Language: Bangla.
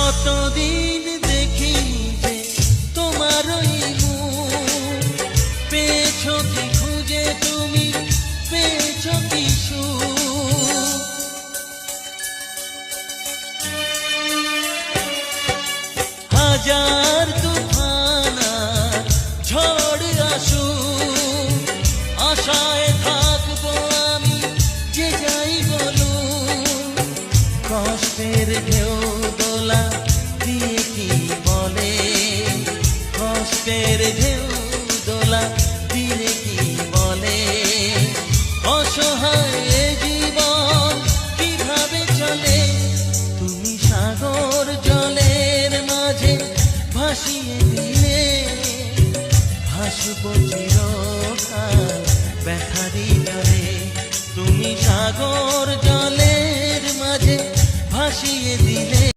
কতদিন দেখিনি যে তোমার ওই মুখ, পেয়েছো কি খুঁজে তুমি, পেয়েছো কি সুখ। হাজার তুফান আর ঝড় আসুক, আশায় থাকবো আমি যে যাই বলুক। কষ্টের ঢেউ দোলা দিয়ে কি বলে, কষ্টের ঢেউ দোলা দিয়ে কি বলে, অসহায় এ জীবন কিভাবে চলে। তুমি সাগর জলের মাঝে ভাসিয়ে দিলে, ভাসবো চিরকাল ব্যথারি জলে। তুমি সাগর জলের মাঝে ভাসিয়ে দিলে,